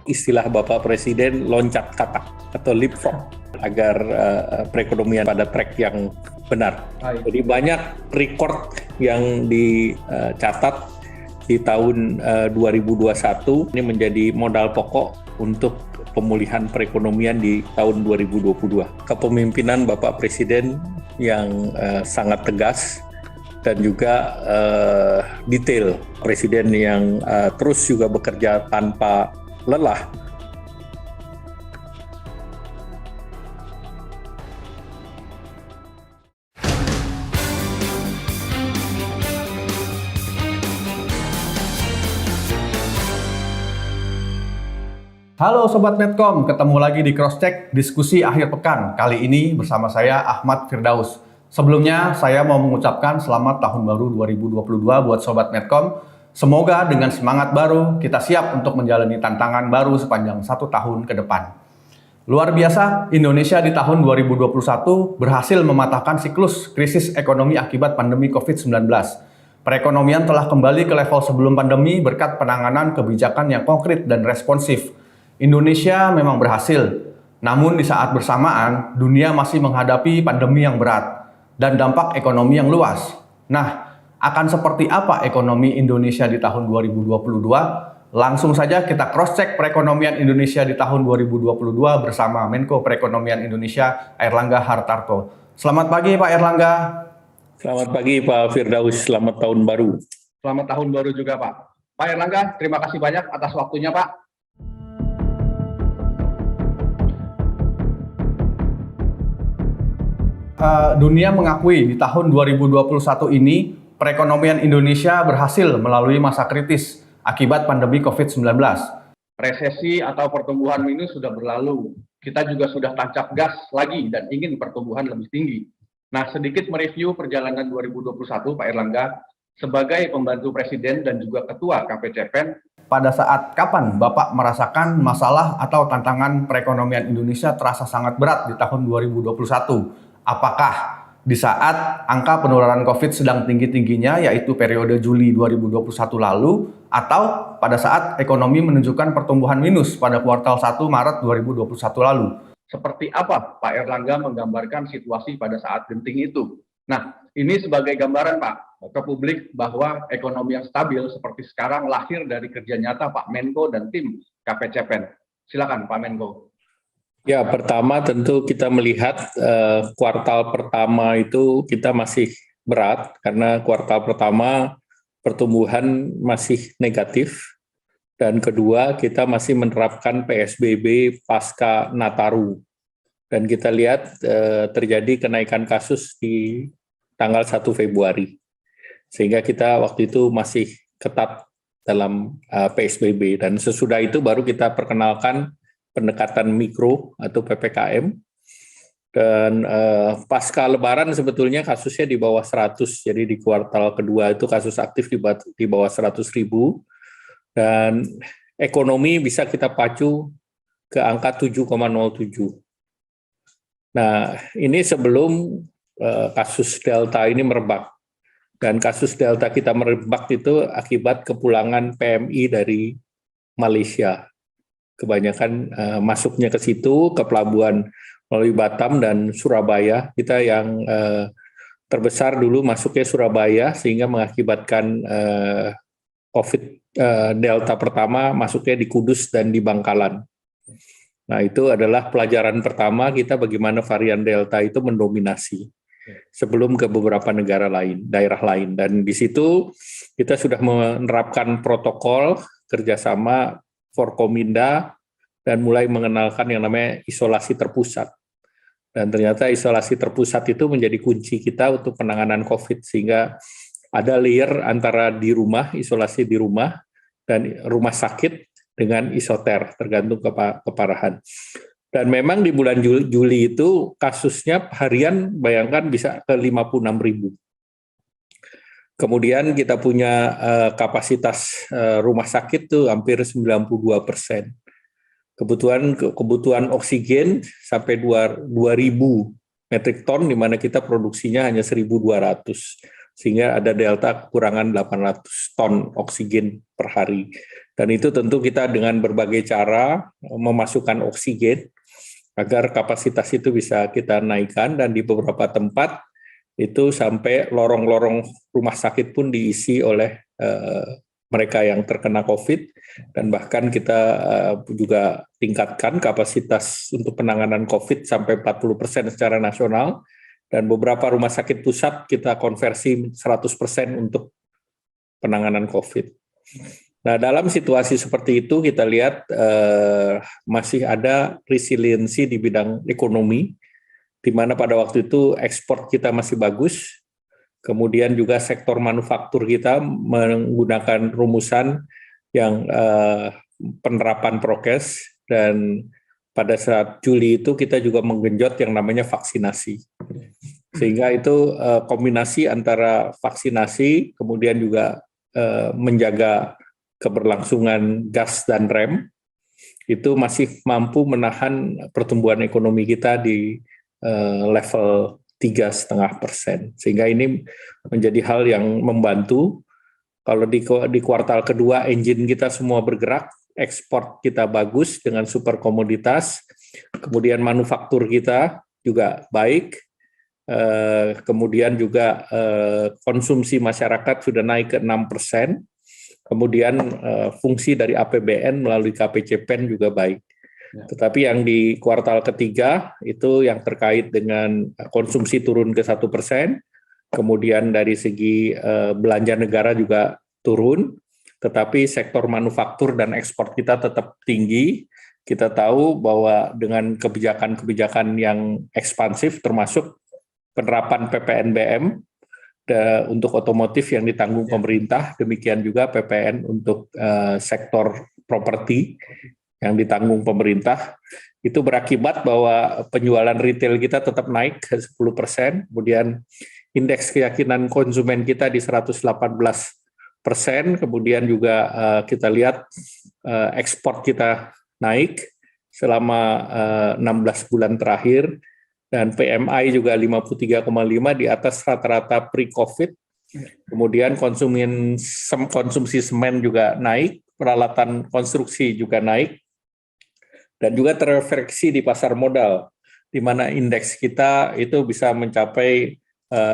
istilah Bapak Presiden loncat katak atau leapfrog agar perekonomian pada track yang benar. Jadi banyak record yang dicatat di tahun 2021 ini menjadi modal pokok untuk pemulihan perekonomian di tahun 2022. Kepemimpinan Bapak Presiden yang sangat tegas dan juga detail. Presiden yang terus juga bekerja tanpa lelah. Halo Sobat Medcom, ketemu lagi di Crosscheck Diskusi Akhir Pekan. Kali ini bersama saya Ahmad Firdaus. Sebelumnya saya mau mengucapkan selamat tahun baru 2022 buat Sobat Medcom. Semoga dengan semangat baru kita siap untuk menjalani tantangan baru sepanjang 1 tahun ke depan. Luar biasa, Indonesia di tahun 2021 berhasil mematahkan siklus krisis ekonomi akibat pandemi COVID-19. Perekonomian telah kembali ke level sebelum pandemi berkat penanganan kebijakan yang konkret dan responsif. Indonesia memang berhasil, namun di saat bersamaan dunia masih menghadapi pandemi yang berat dan dampak ekonomi yang luas. Nah, akan seperti apa ekonomi Indonesia di tahun 2022? Langsung saja kita cross-check perekonomian Indonesia di tahun 2022 bersama Menko Perekonomian Indonesia Airlangga Hartarto. Selamat pagi Pak Airlangga. Selamat pagi Pak Firdaus, selamat tahun baru. Selamat tahun baru juga Pak. Pak Airlangga, terima kasih banyak atas waktunya Pak. Dunia mengakui di tahun 2021 ini perekonomian Indonesia berhasil melalui masa kritis akibat pandemi COVID-19. Resesi atau pertumbuhan minus sudah berlalu. Kita juga sudah tancap gas lagi dan ingin pertumbuhan lebih tinggi. Nah, sedikit mereview perjalanan 2021 Pak Airlangga sebagai pembantu Presiden dan juga Ketua KPCPEN. Pada saat kapan Bapak merasakan masalah atau tantangan perekonomian Indonesia terasa sangat berat di tahun 2021? Apakah di saat angka penularan COVID sedang tinggi-tingginya, yaitu periode Juli 2021 lalu, atau pada saat ekonomi menunjukkan pertumbuhan minus pada kuartal 1 Maret 2021 lalu? Seperti apa Pak Airlangga menggambarkan situasi pada saat genting itu? Nah, ini sebagai gambaran Pak ke publik bahwa ekonomi yang stabil seperti sekarang lahir dari kerja nyata Pak Menko dan tim KPCPEN. Silakan Pak Menko. Ya, pertama tentu kita melihat kuartal pertama itu kita masih berat karena kuartal pertama pertumbuhan masih negatif dan kedua kita masih menerapkan PSBB pasca Nataru dan kita lihat terjadi kenaikan kasus di tanggal 1 Februari sehingga kita waktu itu masih ketat dalam PSBB dan sesudah itu baru kita perkenalkan pendekatan mikro atau PPKM dan pasca Lebaran sebetulnya kasusnya di bawah 100, jadi di kuartal kedua itu kasus aktif di bawah 100.000 dan ekonomi bisa kita pacu ke angka 7,07. Nah ini sebelum kasus Delta ini merebak dan kasus Delta kita merebak itu akibat kepulangan PMI dari Malaysia. Kebanyakan masuknya ke situ, ke pelabuhan melalui Batam dan Surabaya. Kita yang terbesar dulu masuknya Surabaya, sehingga mengakibatkan COVID Delta pertama masuknya di Kudus dan di Bangkalan. Nah itu adalah pelajaran pertama kita bagaimana varian Delta itu mendominasi sebelum ke beberapa negara lain, daerah lain. Dan di situ kita sudah menerapkan protokol kerjasama Forkominda dan mulai mengenalkan yang namanya isolasi terpusat. Dan ternyata isolasi terpusat itu menjadi kunci kita untuk penanganan COVID, sehingga ada layer antara di rumah, isolasi di rumah, dan rumah sakit dengan isoter, tergantung keparahan. Dan memang di bulan Juli itu kasusnya harian bayangkan bisa ke 56.000. Kemudian kita punya kapasitas rumah sakit tuh hampir 92%. Kebutuhan oksigen sampai 2.000 metrik ton, di mana kita produksinya hanya 1.200. sehingga ada delta kekurangan 800 ton oksigen per hari. Dan itu tentu kita dengan berbagai cara memasukkan oksigen agar kapasitas itu bisa kita naikkan, dan di beberapa tempat itu sampai lorong-lorong rumah sakit pun diisi oleh mereka yang terkena COVID, dan bahkan kita juga tingkatkan kapasitas untuk penanganan COVID sampai 40% secara nasional, dan beberapa rumah sakit pusat kita konversi 100% untuk penanganan COVID. Nah, dalam situasi seperti itu kita lihat masih ada resiliensi di bidang ekonomi, di mana pada waktu itu ekspor kita masih bagus, kemudian juga sektor manufaktur kita menggunakan rumusan yang penerapan prokes, dan pada saat Juli itu kita juga menggenjot yang namanya vaksinasi. Sehingga itu kombinasi antara vaksinasi, kemudian juga menjaga keberlangsungan gas dan rem, itu masih mampu menahan pertumbuhan ekonomi kita di level 3,5%. Sehingga ini menjadi hal yang membantu. Kalau di kuartal kedua engine kita semua bergerak, ekspor kita bagus dengan super komoditas, kemudian manufaktur kita juga baik, kemudian juga konsumsi masyarakat sudah naik ke 6%, kemudian fungsi dari APBN melalui KPCPEN juga baik. Tetapi yang di kuartal ketiga itu yang terkait dengan konsumsi turun ke 1%, kemudian dari segi belanja negara juga turun, tetapi sektor manufaktur dan ekspor kita tetap tinggi. Kita tahu bahwa dengan kebijakan-kebijakan yang ekspansif, termasuk penerapan PPNBM untuk otomotif yang ditanggung pemerintah, demikian juga PPN untuk sektor properti yang ditanggung pemerintah, itu berakibat bahwa penjualan retail kita tetap naik ke 10%, kemudian indeks keyakinan konsumen kita di 118%, kemudian juga kita lihat ekspor kita naik selama 16 bulan terakhir, dan PMI juga 53,5 di atas rata-rata pre-COVID. Kemudian konsumsi semen juga naik, peralatan konstruksi juga naik, dan juga terrefleksi di pasar modal, di mana indeks kita itu bisa mencapai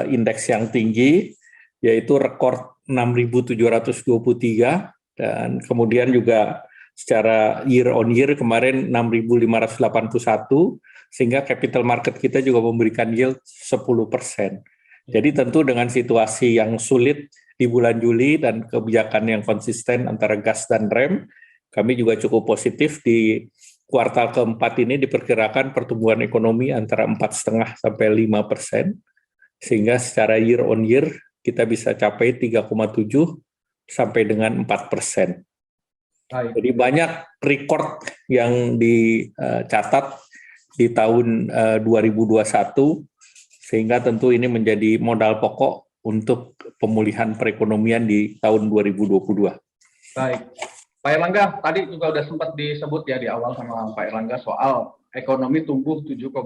indeks yang tinggi, yaitu rekor 6.723, dan kemudian juga secara year on year kemarin 6.581, sehingga capital market kita juga memberikan yield 10%. Jadi tentu dengan situasi yang sulit di bulan Juli dan kebijakan yang konsisten antara gas dan rem, kami juga cukup positif di kuartal keempat ini diperkirakan pertumbuhan ekonomi antara 4,5 sampai 5%, sehingga secara year on year kita bisa capai 3,7 sampai dengan 4%. Jadi banyak rekor yang dicatat di tahun 2021, sehingga tentu ini menjadi modal pokok untuk pemulihan perekonomian di tahun 2022. Baik, Pak Erlangga, tadi juga sudah sempat disebut ya di awal sama Pak Erlangga soal ekonomi tumbuh 7,07%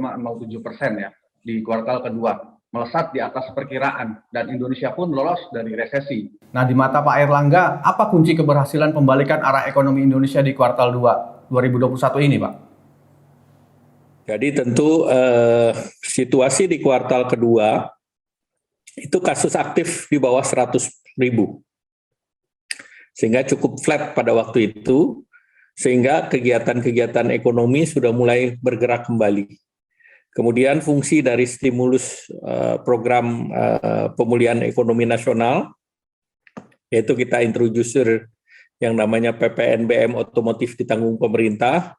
ya di kuartal kedua, melesat di atas perkiraan, dan Indonesia pun lolos dari resesi. Nah, di mata Pak Erlangga, apa kunci keberhasilan pembalikan arah ekonomi Indonesia di kuartal 2 2021 ini, Pak? Jadi tentu situasi di kuartal kedua itu kasus aktif di bawah 100.000, sehingga cukup flat pada waktu itu, sehingga kegiatan-kegiatan ekonomi sudah mulai bergerak kembali. Kemudian fungsi dari stimulus program pemulihan ekonomi nasional, yaitu kita introducer yang namanya PPNBM otomotif ditanggung pemerintah,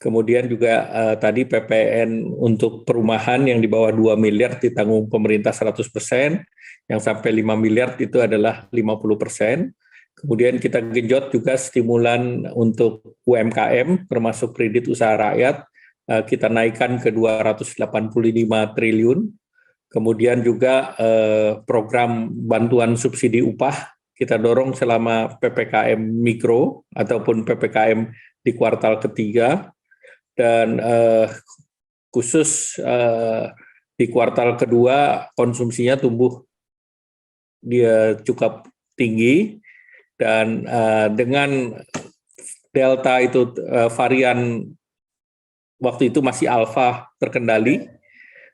kemudian juga tadi PPN untuk perumahan yang di bawah 2 miliar ditanggung pemerintah 100%, yang sampai 5 miliar itu adalah 50%. Kemudian kita genjot juga stimulan untuk UMKM, termasuk kredit usaha rakyat, kita naikkan ke 285 triliun. Kemudian juga program bantuan subsidi upah, kita dorong selama PPKM Mikro ataupun PPKM di kuartal ketiga. Dan khusus di kuartal kedua konsumsinya tumbuh dia cukup tinggi, dan dengan Delta itu varian waktu itu masih alfa terkendali,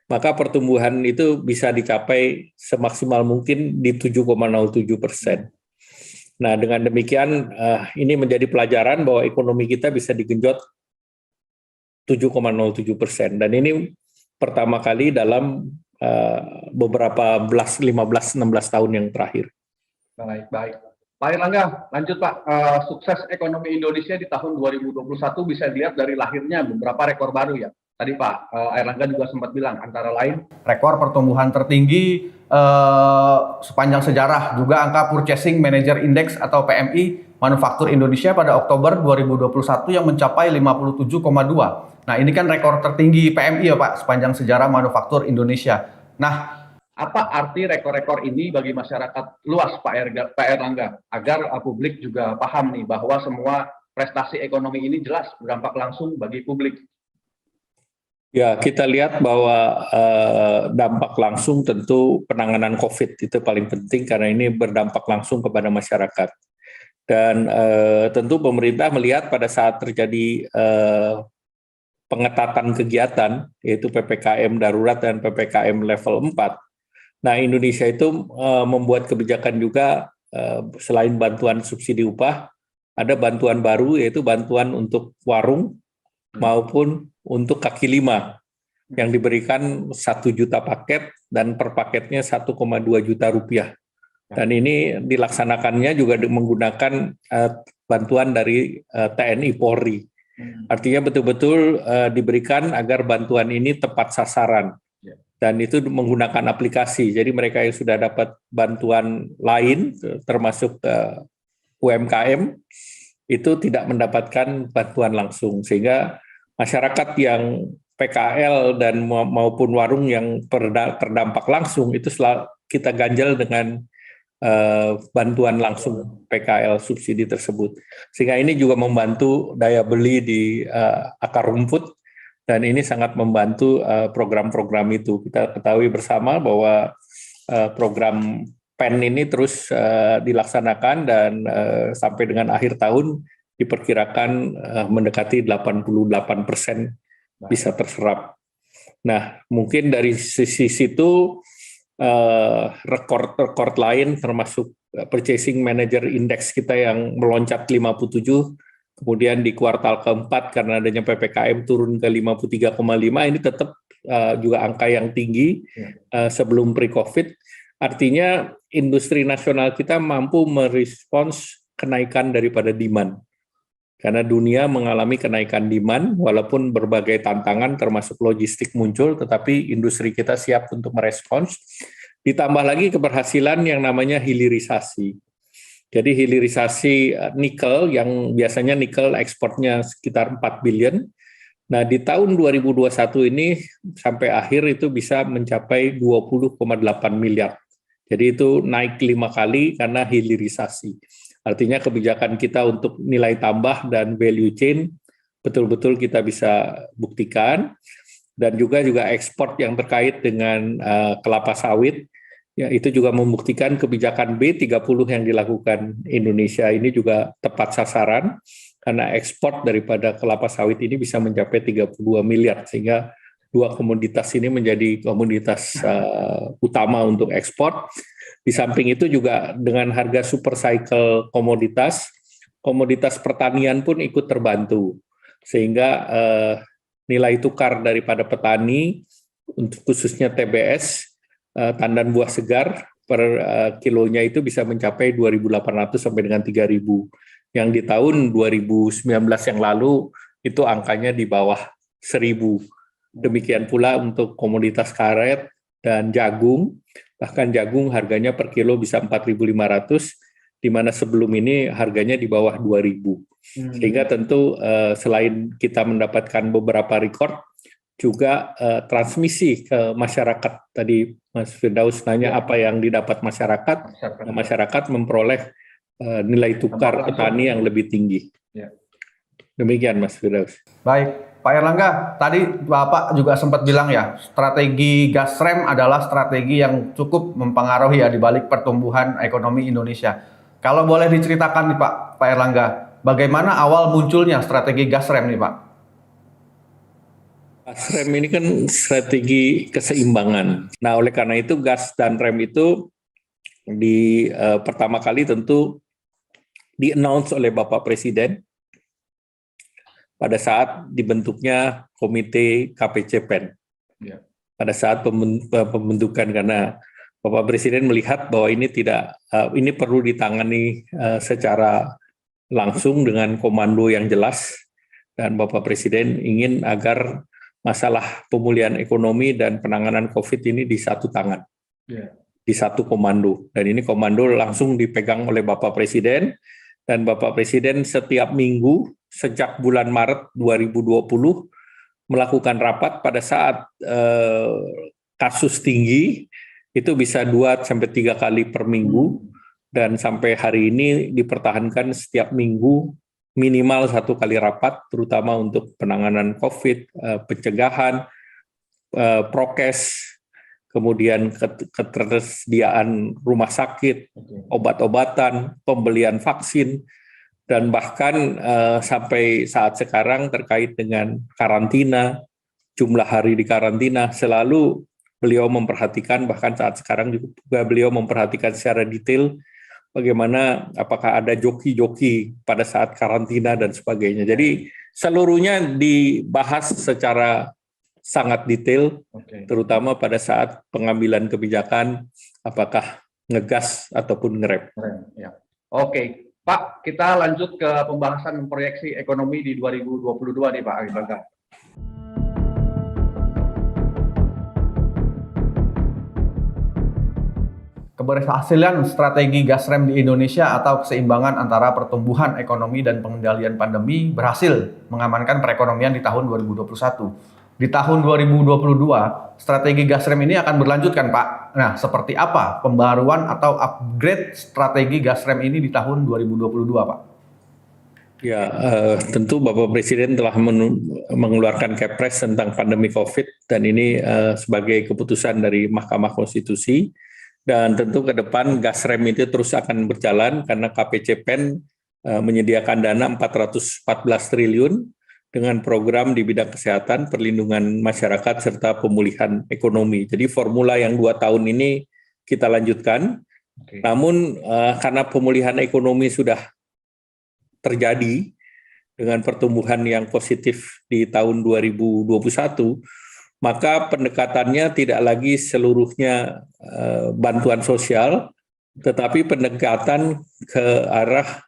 maka pertumbuhan itu bisa dicapai semaksimal mungkin di 7,07%. Nah, dengan demikian ini menjadi pelajaran bahwa ekonomi kita bisa digenjot 7,07%, dan ini pertama kali dalam beberapa 15-16 tahun yang terakhir. Baik. Pak Erlangga, lanjut Pak. Sukses ekonomi Indonesia di tahun 2021 bisa dilihat dari lahirnya beberapa rekor baru ya. Tadi Pak Erlangga juga sempat bilang, antara lain rekor pertumbuhan tertinggi sepanjang sejarah, juga angka Purchasing Manager Index atau PMI manufaktur Indonesia pada Oktober 2021 yang mencapai 57,2. Nah, ini kan rekor tertinggi PMI ya Pak, sepanjang sejarah manufaktur Indonesia. Nah, apa arti rekor-rekor ini bagi masyarakat luas Pak Erlangga, agar publik juga paham nih bahwa semua prestasi ekonomi ini jelas berdampak langsung bagi publik? Ya, kita lihat bahwa dampak langsung tentu penanganan COVID itu paling penting karena ini berdampak langsung kepada masyarakat. Dan tentu pemerintah melihat pada saat terjadi pengetatan kegiatan, yaitu PPKM darurat dan PPKM level 4, nah, Indonesia itu membuat kebijakan juga selain bantuan subsidi upah, ada bantuan baru yaitu bantuan untuk warung maupun untuk kaki lima yang diberikan 1 juta paket dan per paketnya 1,2 juta rupiah. Dan ini dilaksanakannya juga menggunakan bantuan dari TNI Polri. Artinya betul-betul diberikan agar bantuan ini tepat sasaran. Dan itu menggunakan aplikasi. Jadi mereka yang sudah dapat bantuan lain, termasuk UMKM, itu tidak mendapatkan bantuan langsung. Sehingga masyarakat yang PKL dan maupun warung yang terdampak langsung, itu kita ganjal dengan bantuan langsung PKL subsidi tersebut. Sehingga ini juga membantu daya beli di akar rumput, dan ini sangat membantu program-program itu. Kita ketahui bersama bahwa program PEN ini terus dilaksanakan dan sampai dengan akhir tahun diperkirakan mendekati 88% bisa terserap. Nah, mungkin dari sisi situ rekor lain termasuk Purchasing Manager Index kita yang meloncat 57, kemudian di kuartal keempat karena adanya PPKM turun ke 53,5, ini tetap juga angka yang tinggi sebelum pre-COVID. Artinya industri nasional kita mampu merespons kenaikan daripada demand. Karena dunia mengalami kenaikan demand, walaupun berbagai tantangan termasuk logistik muncul, tetapi industri kita siap untuk merespons. Ditambah lagi keberhasilan yang namanya hilirisasi. Jadi hilirisasi nikel yang biasanya nikel ekspornya sekitar 4 billion. Nah, di tahun 2021 ini sampai akhir itu bisa mencapai 20,8 miliar. Jadi itu naik 5 kali karena hilirisasi. Artinya kebijakan kita untuk nilai tambah dan value chain betul-betul kita bisa buktikan. Dan juga ekspor yang terkait dengan kelapa sawit, ya, itu juga membuktikan kebijakan B30 yang dilakukan Indonesia ini juga tepat sasaran, karena ekspor daripada kelapa sawit ini bisa mencapai 32 miliar, sehingga dua komoditas ini menjadi komoditas utama untuk ekspor. Di samping itu juga dengan harga super cycle komoditas pertanian pun ikut terbantu, sehingga nilai tukar daripada petani, untuk khususnya TBS, tandan buah segar per kilonya itu bisa mencapai 2.800 sampai dengan 3.000. Yang di tahun 2019 yang lalu itu angkanya di bawah 1.000. Demikian pula untuk komoditas karet dan jagung, bahkan jagung harganya per kilo bisa 4.500, di mana sebelum ini harganya di bawah 2.000. Sehingga tentu selain kita mendapatkan beberapa rekor, juga transmisi ke masyarakat. Tadi Mas Firdaus nanya apa yang didapat masyarakat. Masyarakat memperoleh nilai tukar petani yang lebih tinggi. Demikian Mas Firdaus. Baik. Pak Erlangga, tadi Bapak juga sempat bilang ya, strategi gas rem adalah strategi yang cukup mempengaruhi ya di balik pertumbuhan ekonomi Indonesia. Kalau boleh diceritakan nih Pak Erlangga, bagaimana awal munculnya strategi gas rem nih Pak? Gas rem ini kan strategi keseimbangan. Nah, oleh karena itu gas dan rem itu pertama kali tentu di-announce oleh Bapak Presiden pada saat dibentuknya Komite KPCPEN. Ya. Pada saat pembentukan, karena Bapak Presiden melihat bahwa ini perlu ditangani secara langsung dengan komando yang jelas, dan Bapak Presiden ingin agar masalah pemulihan ekonomi dan penanganan COVID ini di satu tangan, di satu komando. Dan ini komando langsung dipegang oleh Bapak Presiden, dan Bapak Presiden setiap minggu sejak bulan Maret 2020 melakukan rapat pada saat kasus tinggi, itu bisa 2-3 kali per minggu, dan sampai hari ini dipertahankan setiap minggu minimal 1 kali rapat, terutama untuk penanganan COVID, pencegahan, prokes, kemudian ketersediaan rumah sakit, obat-obatan, pembelian vaksin, dan bahkan sampai saat sekarang terkait dengan karantina, jumlah hari di karantina, selalu beliau memperhatikan, bahkan saat sekarang juga beliau memperhatikan secara detail bagaimana, apakah ada joki-joki pada saat karantina dan sebagainya. Jadi seluruhnya dibahas secara sangat detail, terutama pada saat pengambilan kebijakan, apakah ngegas ataupun ngerem. Ya. Oke, Pak, kita lanjut ke pembahasan proyeksi ekonomi di 2022 nih Pak Erlangga. Keberhasilan strategi gas rem di Indonesia atau keseimbangan antara pertumbuhan ekonomi dan pengendalian pandemi berhasil mengamankan perekonomian di tahun 2021. Di tahun 2022, strategi gas rem ini akan berlanjut kan Pak? Nah, seperti apa pembaruan atau upgrade strategi gas rem ini di tahun 2022 Pak? Ya, tentu Bapak Presiden telah mengeluarkan Kepres tentang pandemi COVID, dan ini sebagai keputusan dari Mahkamah Konstitusi. Dan tentu ke depan gas rem itu terus akan berjalan karena KPCPEN menyediakan dana 414 triliun dengan program di bidang kesehatan, perlindungan masyarakat, serta pemulihan ekonomi. Jadi formula yang 2 tahun ini kita lanjutkan. Namun karena pemulihan ekonomi sudah terjadi dengan pertumbuhan yang positif di tahun 2021, maka pendekatannya tidak lagi seluruhnya bantuan sosial, tetapi pendekatan ke arah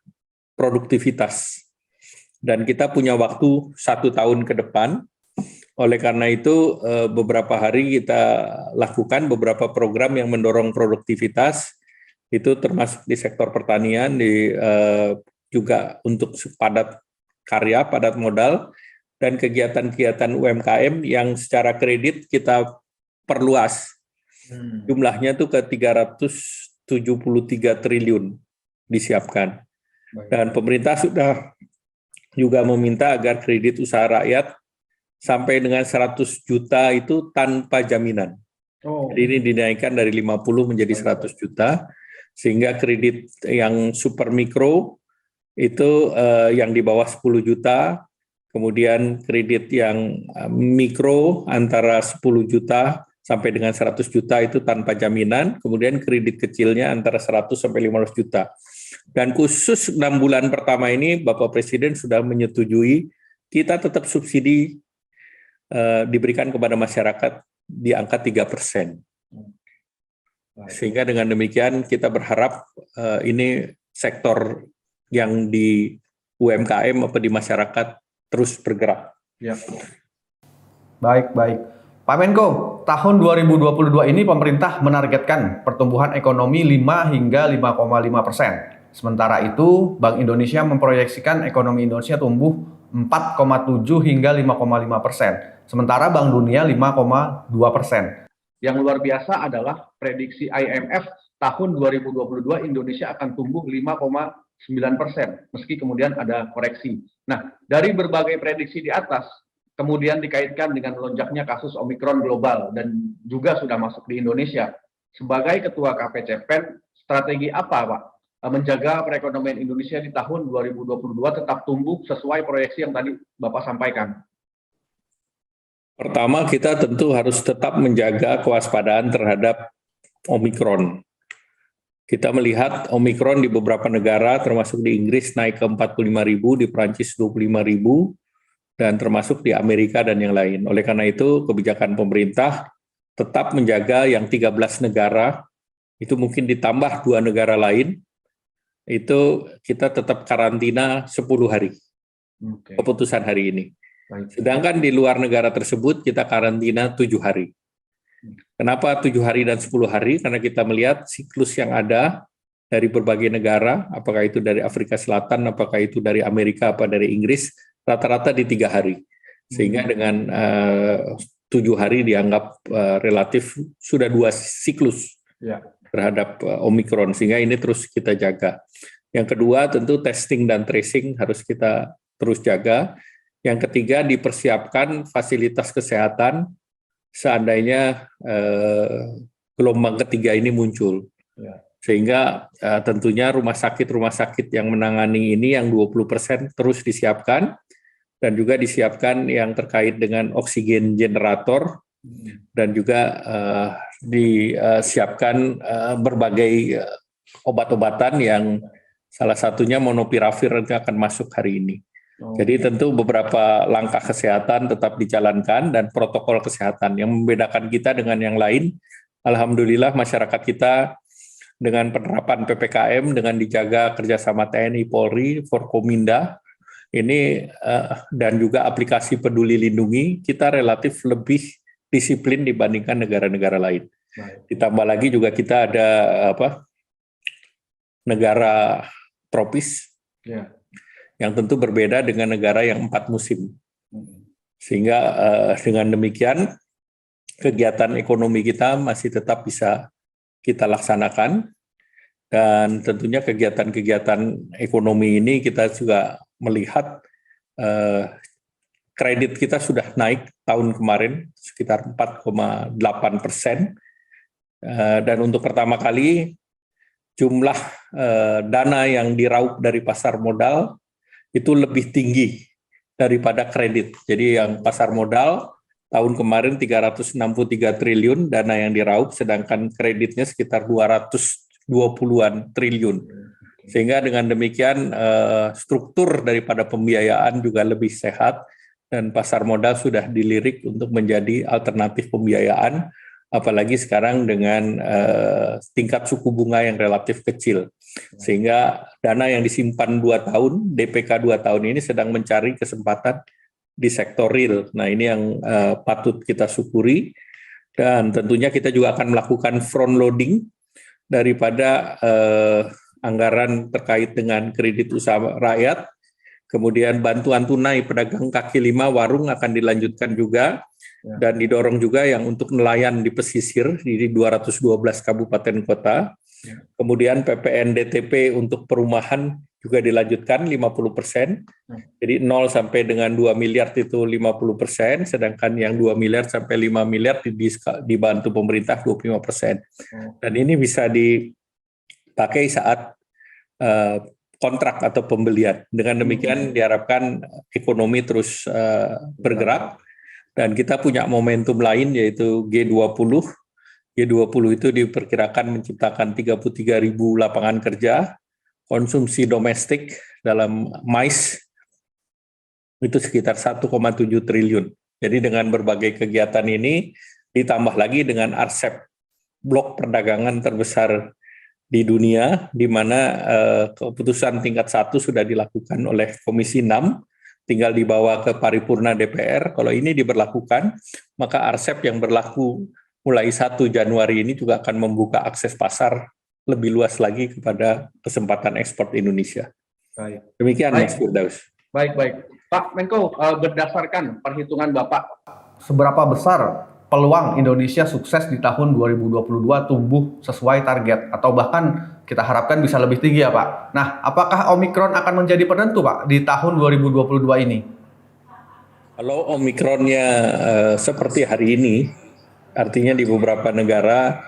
produktivitas. Dan kita punya waktu 1 tahun ke depan. Oleh karena itu, beberapa hari kita lakukan beberapa program yang mendorong produktivitas, itu termasuk di sektor pertanian, juga untuk padat karya, padat modal, dan kegiatan-kegiatan UMKM yang secara kredit kita perluas. Jumlahnya tuh ke 373 triliun disiapkan. Dan pemerintah sudah juga meminta agar kredit usaha rakyat sampai dengan 100 juta itu tanpa jaminan. Jadi ini dinaikkan dari 50 menjadi 100 juta, sehingga kredit yang super mikro itu yang di bawah 10 juta, kemudian kredit yang mikro antara 10 juta sampai dengan 100 juta itu tanpa jaminan, kemudian kredit kecilnya antara 100 sampai 500 juta. Dan khusus 6 bulan pertama ini Bapak Presiden sudah menyetujui kita tetap subsidi diberikan kepada masyarakat di angka 3%. Sehingga dengan demikian kita berharap ini sektor yang di UMKM atau di masyarakat terus bergerak. Ya. Baik. Pak Menko, tahun 2022 ini pemerintah menargetkan pertumbuhan ekonomi 5 hingga 5,5%. Sementara itu, Bank Indonesia memproyeksikan ekonomi Indonesia tumbuh 4,7 hingga 5,5%. Sementara Bank Dunia 5,2%. Yang luar biasa adalah prediksi IMF tahun 2022 Indonesia akan tumbuh 5,9%, meski kemudian ada koreksi. Nah, dari berbagai prediksi di atas, kemudian dikaitkan dengan lonjaknya kasus Omikron global dan juga sudah masuk di Indonesia. Sebagai Ketua KPCPEN, strategi apa Pak menjaga perekonomian Indonesia di tahun 2022 tetap tumbuh sesuai proyeksi yang tadi Bapak sampaikan? Pertama, kita tentu harus tetap menjaga kewaspadaan terhadap Omikron. Kita melihat Omikron di beberapa negara, termasuk di Inggris naik ke 45.000, di Prancis 25.000, dan termasuk di Amerika dan yang lain. Oleh karena itu, kebijakan pemerintah tetap menjaga yang 13 negara, itu mungkin ditambah 2 negara lain, itu kita tetap karantina 10 hari, keputusan hari ini. Sedangkan di luar negara tersebut kita karantina 7 hari. Kenapa 7 hari dan 10 hari? Karena kita melihat siklus yang ada dari berbagai negara, apakah itu dari Afrika Selatan, apakah itu dari Amerika, apa dari Inggris, rata-rata di 3 hari. Sehingga dengan 7 hari dianggap relatif sudah 2 siklus terhadap Omikron, sehingga ini terus kita jaga. Yang kedua tentu testing dan tracing harus kita terus jaga. Yang ketiga dipersiapkan fasilitas kesehatan seandainya gelombang ketiga ini muncul. Sehingga tentunya rumah sakit yang menangani ini yang 20% terus disiapkan, dan juga disiapkan yang terkait dengan oksigen generator, dan juga disiapkan berbagai obat-obatan yang salah satunya Molnupiravir yang akan masuk hari ini. Jadi tentu beberapa langkah kesehatan tetap dijalankan dan protokol kesehatan yang membedakan kita dengan yang lain. Alhamdulillah masyarakat kita dengan penerapan PPKM, dengan dijaga kerjasama TNI, Polri, Forkominda, ini dan juga aplikasi Peduli Lindungi, kita relatif lebih disiplin dibandingkan negara-negara lain. Ditambah lagi juga kita ada negara tropis yang tentu berbeda dengan negara yang 4 musim. Sehingga dengan demikian kegiatan ekonomi kita masih tetap bisa kita laksanakan, dan tentunya kegiatan-kegiatan ekonomi ini kita juga melihat kredit kita sudah naik tahun kemarin sekitar 4,8%, dan untuk pertama kali jumlah dana yang diraup dari pasar modal itu lebih tinggi daripada kredit. Jadi yang pasar modal tahun kemarin 363 triliun dana yang diraup, sedangkan kreditnya sekitar 220-an triliun. Sehingga dengan demikian struktur daripada pembiayaan juga lebih sehat, dan pasar modal sudah dilirik untuk menjadi alternatif pembiayaan, apalagi sekarang dengan tingkat suku bunga yang relatif kecil. Sehingga dana yang disimpan 2 tahun, DPK 2 tahun ini sedang mencari kesempatan di sektor real. Nah ini yang patut kita syukuri, dan tentunya kita juga akan melakukan front loading daripada anggaran terkait dengan kredit usaha rakyat, kemudian bantuan tunai pedagang kaki 5, warung akan dilanjutkan juga, dan didorong juga yang untuk nelayan di pesisir di 212 kabupaten kota. Kemudian PPN DTP untuk perumahan juga dilanjutkan 50%. Jadi 0 sampai dengan 2 miliar itu 50%, sedangkan yang 2 miliar sampai 5 miliar dibantu pemerintah 25%. Dan ini bisa dipakai saat kontrak atau pembelian. Dengan demikian diharapkan ekonomi terus bergerak, dan kita punya momentum lain yaitu G20. G20 itu diperkirakan menciptakan 33.000 lapangan kerja, konsumsi domestik dalam mais itu sekitar 1,7 triliun. Jadi dengan berbagai kegiatan ini ditambah lagi dengan RCEP, blok perdagangan terbesar di dunia, di mana keputusan tingkat 1 sudah dilakukan oleh Komisi 6, tinggal dibawa ke paripurna DPR. Kalau ini diberlakukan, maka RCEP yang berlaku mulai 1 Januari ini juga akan membuka akses pasar lebih luas lagi kepada kesempatan ekspor Indonesia. Baik. Demikian Mas Firdaus. Baik. Pak Menko, berdasarkan perhitungan Bapak, seberapa besar peluang Indonesia sukses di tahun 2022 tumbuh sesuai target, atau bahkan kita harapkan bisa lebih tinggi ya Pak? Nah, apakah Omikron akan menjadi penentu Pak di tahun 2022 ini? Kalau Omikronnya seperti hari ini, artinya di beberapa negara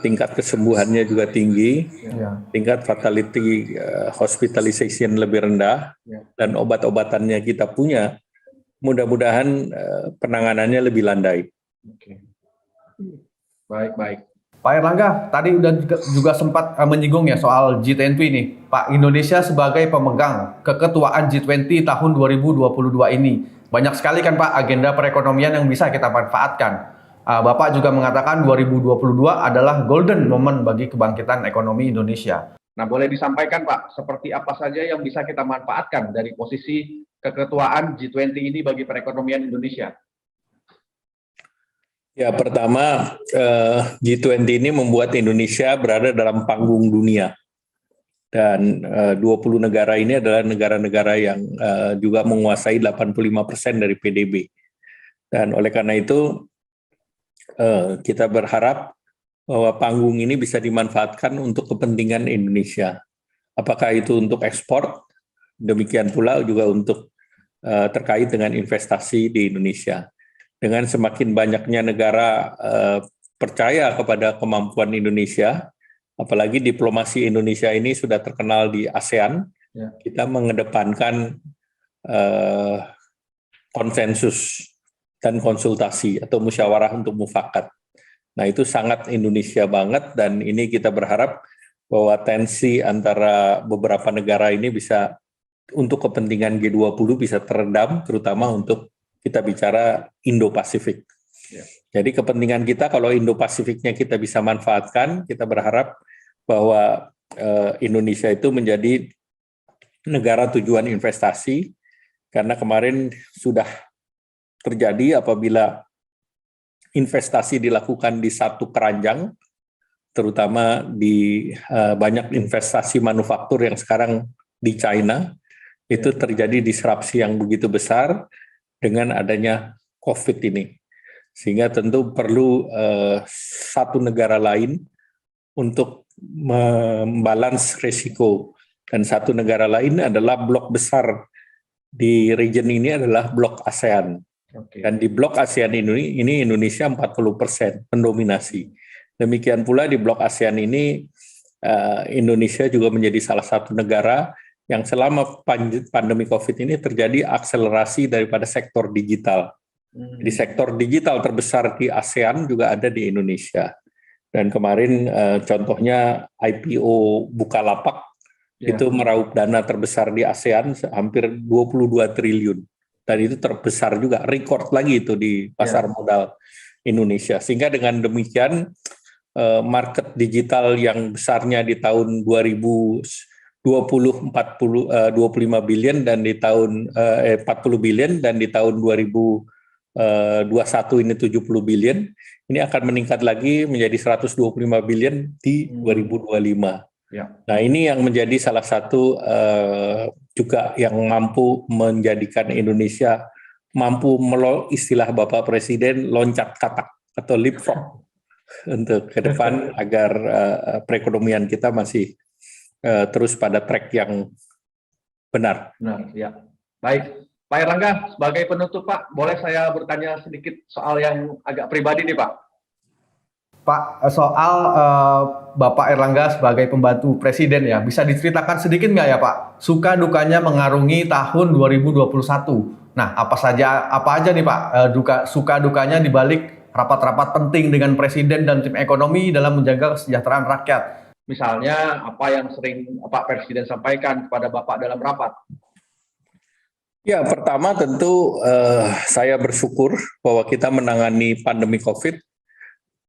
tingkat kesembuhannya juga tinggi, Ya. tingkat fatality hospitalization lebih rendah, dan obat-obatannya kita punya, mudah-mudahan penanganannya lebih landai. Oke. Baik. Pak Erlangga, tadi udah juga sempat menyinggung ya soal G20 nih. Pak, Indonesia sebagai pemegang keketuaan G20 tahun 2022 ini. Banyak sekali kan Pak agenda perekonomian yang bisa kita manfaatkan. Bapak juga mengatakan 2022 adalah golden moment bagi kebangkitan ekonomi Indonesia. Nah, boleh disampaikan Pak, seperti apa saja yang bisa kita manfaatkan dari posisi keketuaan G20 ini bagi perekonomian Indonesia? Ya, pertama G20 ini membuat Indonesia berada dalam panggung dunia. Dan 20 negara ini adalah negara-negara yang juga menguasai 85% dari PDB. Dan oleh karena itu kita berharap bahwa panggung ini bisa dimanfaatkan untuk kepentingan Indonesia. Apakah itu untuk ekspor, demikian pula juga untuk terkait dengan investasi di Indonesia. Dengan semakin banyaknya negara percaya kepada kemampuan Indonesia, apalagi diplomasi Indonesia ini sudah terkenal di ASEAN, kita mengedepankan konsensus dan konsultasi atau musyawarah untuk mufakat. Nah, itu sangat Indonesia banget, dan ini kita berharap bahwa tensi antara beberapa negara ini bisa untuk kepentingan G20 bisa teredam, terutama untuk kita bicara Indo-Pasifik. Jadi kepentingan kita kalau Indo-Pasifiknya kita bisa manfaatkan, kita berharap bahwa Indonesia itu menjadi negara tujuan investasi, karena kemarin sudah terjadi apabila investasi dilakukan di satu keranjang, terutama di banyak investasi manufaktur yang sekarang di China, itu terjadi disrupsi yang begitu besar dengan adanya COVID ini. Sehingga tentu perlu satu negara lain untuk membalans risiko. Dan satu negara lain adalah blok besar di region ini adalah blok ASEAN. Dan di blok ASEAN ini Indonesia 40% mendominasi. Demikian pula di blok ASEAN ini Indonesia juga menjadi salah satu negara yang selama pandemi COVID ini terjadi akselerasi daripada sektor digital. Di sektor digital terbesar di ASEAN juga ada di Indonesia. Dan kemarin contohnya IPO Bukalapak itu meraup dana terbesar di ASEAN hampir 22 triliun. Dan itu terbesar juga, rekor lagi itu di pasar modal Indonesia. Sehingga dengan demikian market digital yang besarnya di tahun 2020 25 billion dan di tahun 40 billion dan di tahun 2021 ini 70 billion, ini akan meningkat lagi menjadi 125 billion di 2025. Nah, ini yang menjadi salah satu juga yang mampu menjadikan Indonesia mampu istilah Bapak Presiden loncat katak atau leapfrog untuk ke depan agar perekonomian kita masih terus pada track yang benar. Ya. Baik, Pak Erlangga, sebagai penutup Pak, boleh saya bertanya sedikit soal yang agak pribadi nih Pak? Pak, soal Bapak Erlangga sebagai pembantu Presiden ya, bisa diceritakan sedikit nggak ya Pak, suka dukanya mengarungi tahun 2021? Nah, apa aja nih Pak, suka dukanya di balik rapat-rapat penting dengan Presiden dan tim ekonomi dalam menjaga kesejahteraan rakyat? Misalnya apa yang sering Pak Presiden sampaikan kepada Bapak dalam rapat? Ya, pertama tentu saya bersyukur bahwa kita menangani pandemi COVID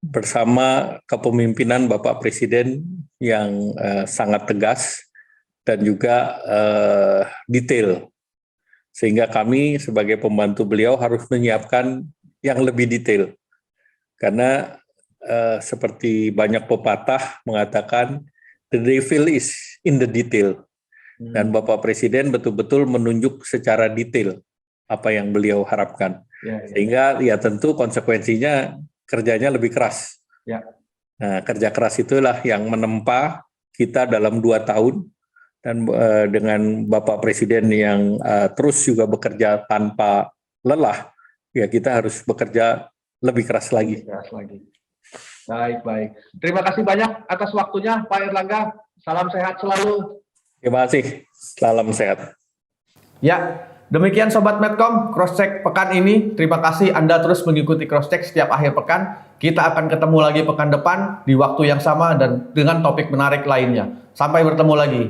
bersama kepemimpinan Bapak Presiden yang sangat tegas dan juga detail. Sehingga kami sebagai pembantu beliau harus menyiapkan yang lebih detail. Karena seperti banyak pepatah mengatakan, the devil is in the detail. Dan Bapak Presiden betul-betul menunjuk secara detail apa yang beliau harapkan. Sehingga ya tentu konsekuensinya kerjanya lebih keras. Nah, kerja keras itulah yang menempa kita dalam 2 tahun. Dan dengan Bapak Presiden yang terus juga bekerja tanpa lelah, ya kita harus bekerja lebih keras lagi. Baik, baik. Terima kasih banyak atas waktunya, Pak Erlangga. Salam sehat selalu. Terima kasih. Salam sehat. Ya, demikian Sobat Medcom, cross-check pekan ini. Terima kasih Anda terus mengikuti cross-check setiap akhir pekan. Kita akan ketemu lagi pekan depan di waktu yang sama dan dengan topik menarik lainnya. Sampai bertemu lagi.